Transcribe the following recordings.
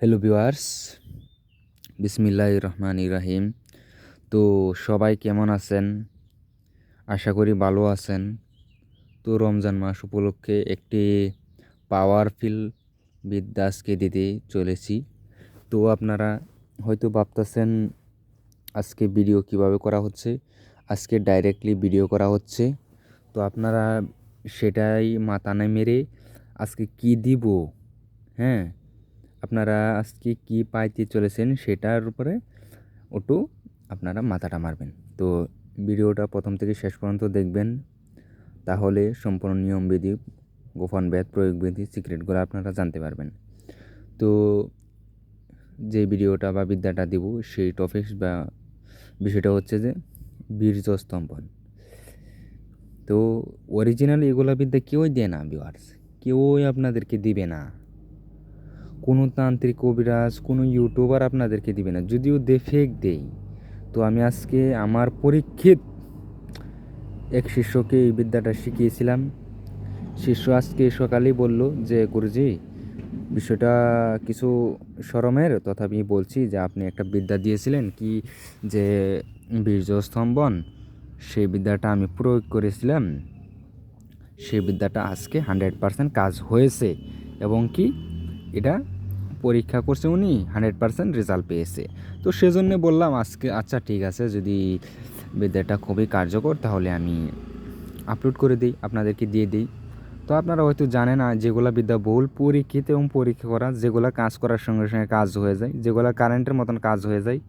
Hello viewers, বিসমিল্লাহির রহমানির রহিম। তো সবাই কেমন আছেন? আশা করি ভালো আছেন। তো রমজান মাস উপলক্ষে একটি পাওয়ারফুল বিদ্যা আজকে দিতে চলেছি। তো আপনারা হয়তো ভাবতেছেন আজকে ভিডিও কিভাবে করা হচ্ছে। আজকে ডাইরেক্টলি ভিডিও করা হচ্ছে। তো আপনারা সেটাই মাথা না মেরে আজকে কি দিব, হ্যাঁ, আপনারা আজকে কি পাইতে চলেছেন সেটার উপরে ওটু আপনারা মাথাটা মারবেন। তো ভিডিওটা প্রথম থেকে শেষ পর্যন্ত দেখবেন, তাহলে সম্পূর্ণ নিয়মবিধি, গোপন বেদ, প্রয়োগবিধি, সিক্রেটগুলো আপনারা জানতে পারবেন। তো যে ভিডিওটা বা বিদ্যাটা দিব সেই টপিকস বা বিষয়টা হচ্ছে যে বীর্যস্তম্ভন। তো অরিজিনাল এগুলা বিদ্যা কেউই দেয় না ভিউয়ার্স, কেউই আপনাদেরকে দিবে না। কোনো তান্ত্রিক কবিরাজ, কোনো ইউটিউবার আপনাদেরকে দিবে না, যদিও ফেক দেই। তো আমি আজকে আমার পরীক্ষিত এক শিষ্যকে এই বিদ্যাটা শিখিয়েছিলাম। শিষ্য আজকে সকালেই বলল যে গুরুজি, বিষয়টা কিছু শরমের, তথাপি বলছি যে আপনি একটা বিদ্যা দিয়েছিলেন কি যে বীর্যস্তম্ভন, সেই বিদ্যাটা আমি প্রয়োগ করেছিলাম। সেই বিদ্যাটা আজকে 100% কাজ হয়েছে এবং কি এটা পরীক্ষা করছে, উনি 100% রেজাল্ট পেয়েছে। তো সেজন্য বললাম আজকে আচ্ছা ঠিক আছে, যদি বিদ্যাটা খুবই কার্যকর তাহলে আমি আপলোড করে দিই, আপনাদেরকে দিয়ে দিই। তো আপনারা হয়তো জানেন না যেগুলো বিদ্যা বহুল পরীক্ষিত এবং পরীক্ষা করা, যেগুলো কাজ করার সঙ্গে সঙ্গে কাজ হয়ে যায়, যেগুলো কারেন্টের মতন কাজ হয়ে যায়,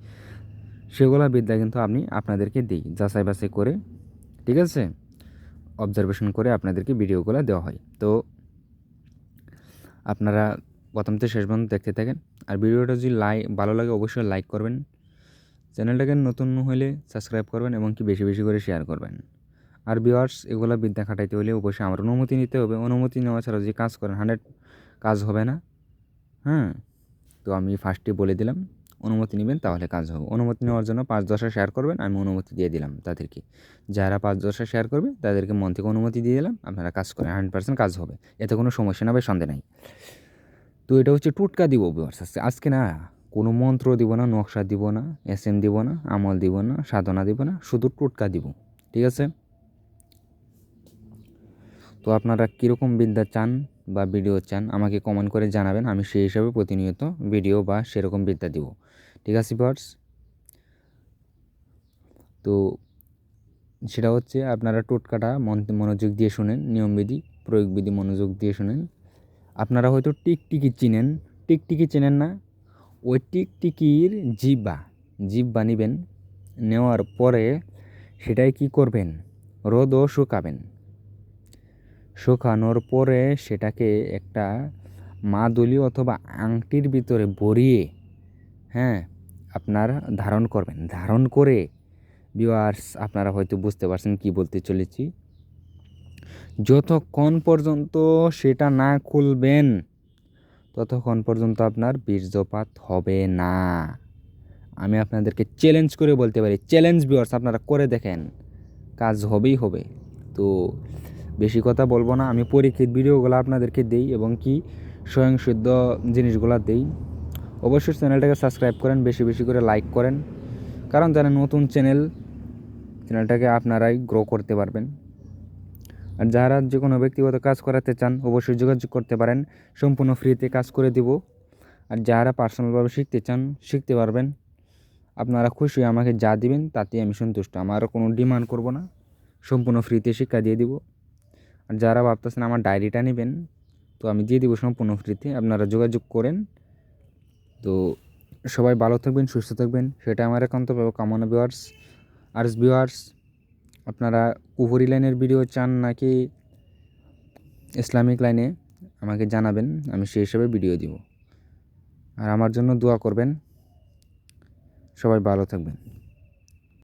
সেগুলো বিদ্যা কিন্তু আমি আপনাদেরকে দিই যাচাই বাছাই করে, ঠিক আছে, অবজারভেশন করে আপনাদেরকে ভিডিওগুলো দেওয়া হয়। তো আপনারা প্রথম থেকে শেষ পর্যন্ত দেখতে থাকেন। আর ভিডিওটা যদি ভালো লাগে অবশ্যই লাইক করবেন, চ্যানেলটাকে নতুন হলে সাবস্ক্রাইব করবেন এবং কি বেশি বেশি করে শেয়ার করবেন। আর ভিউয়ার্স, এগুলো বিদ্যা খাটাইতে হলে অবশ্যই আমার অনুমতি নিতে হবে। অনুমতি নেওয়া ছাড়া যে কাজ করেন 100 কাজ হবে না। হ্যাঁ, তো আমি ফার্স্টে বলে দিলাম, অনুমতি নেবেন তাহলে কাজ হবে। অনুমতি নেওয়ার জন্য 5-10টা শেয়ার করবেন, আমি অনুমতি দিয়ে দিলাম তাদেরকে। যারা 5-10টা শেয়ার করবে তাদেরকে মন থেকে অনুমতি দিয়ে দিলাম, আপনারা কাজ করেন, 100% কাজ হবে, এতে কোনো সমস্যা না ভাই, সন্দেহ নাই। তো এটা হচ্ছে টোটকা দিব ভিউয়ার্স আজকে না, কোনো মন্ত্র দিব না, নকশা দিব না, এসএম দিব না, আমল দিব না, সাধনা দিব না, শুধু টোটকা দিব, ঠিক আছে? তো আপনারা কীরকম বিদ্যা চান বা ভিডিও চান আমাকে কমেন্ট করে জানাবেন, আমি সেই হিসাবে প্রতিনিয়ত ভিডিও বা সেরকম বিদ্যা দিব, ঠিক আছে ভিউয়ার্স? তো সেটা হচ্ছে আপনারা টোটকাটা মনোযোগ দিয়ে শুনেন, নিয়মবিধি প্রয়োগবিধি মনোযোগ দিয়ে শুনেন। আপনারা হয়তো টিকটিকি চিনেন, টিকটিকি চেনেন না? ওই টিকটিকির জিব্বা নেবেন, নেওয়ার পরে সেটাই কি করবেন, রোদও শুকাবেন। শুকানোর পরে সেটাকে একটা মাদুলি অথবা আংটির ভিতরে ভরিয়ে, হ্যাঁ, আপনারা ধারণ করবেন। ধারণ করে ভিউয়ার্স আপনারা হয়তো বুঝতে পারছেন কি বলতে চলেছি। যতক্ষণ পর্যন্ত সেটা না খুলবেন ততক্ষণ পর্যন্ত আপনার বীর্যপাত হবে না। আমি আপনাদেরকে চ্যালেঞ্জ করে বলতে পারি, চ্যালেঞ্জ ভিউয়ার্স, আপনারা করে দেখেন, কাজ হবেই হবে। তো বেশি কথা বলবো না, আমি পরীক্ষিত ভিডিওগুলো আপনাদেরকে দেই এবং কি স্বয়ংসিদ্ধ জিনিসগুলো দেই। অবশ্যই চ্যানেলটাকে সাবস্ক্রাইব করেন, বেশি বেশি করে লাইক করেন, কারণ যারা নতুন চ্যানেলটাকে আপনারাই গ্রো করতে পারবেন। আর যারা যে কোনো ব্যক্তিগত কাজ করাতে চান অবশ্যই যোগাযোগ করতে পারেন, সম্পূর্ণ ফ্রিতে কাজ করে দিব। আর যারা পার্সোনালভাবে শিখতে চান শিখতে পারবেন। আপনারা খুশি, আমাকে যা দিবেন তাতে আমি সন্তুষ্ট, আমারও কোনো ডিমান্ড করব না, সম্পূর্ণ ফ্রিতে শিক্ষা দিয়ে দিব। আর যারা ভাবতেছেন আমার ডায়েরিটা নেবেন, তো আমি দিয়ে দিব সম্পূর্ণ ফ্রিতে, আপনারা যোগাযোগ করেন। তো সবাই ভালো থাকবেন, সুস্থ থাকবেন, সেটা আমার একান্তভাবে কামনা ভিউয়ার্স। আর ভিউয়ার্স, আপনারা কুফরি লাইনের ভিডিও চান নাকি ইসলামিক লাইনে আমাকে জানাবেন, আমি সেই হিসাবে ভিডিও দিব। আর আমার জন্য দোয়া করবেন, সবাই ভালো থাকবেন।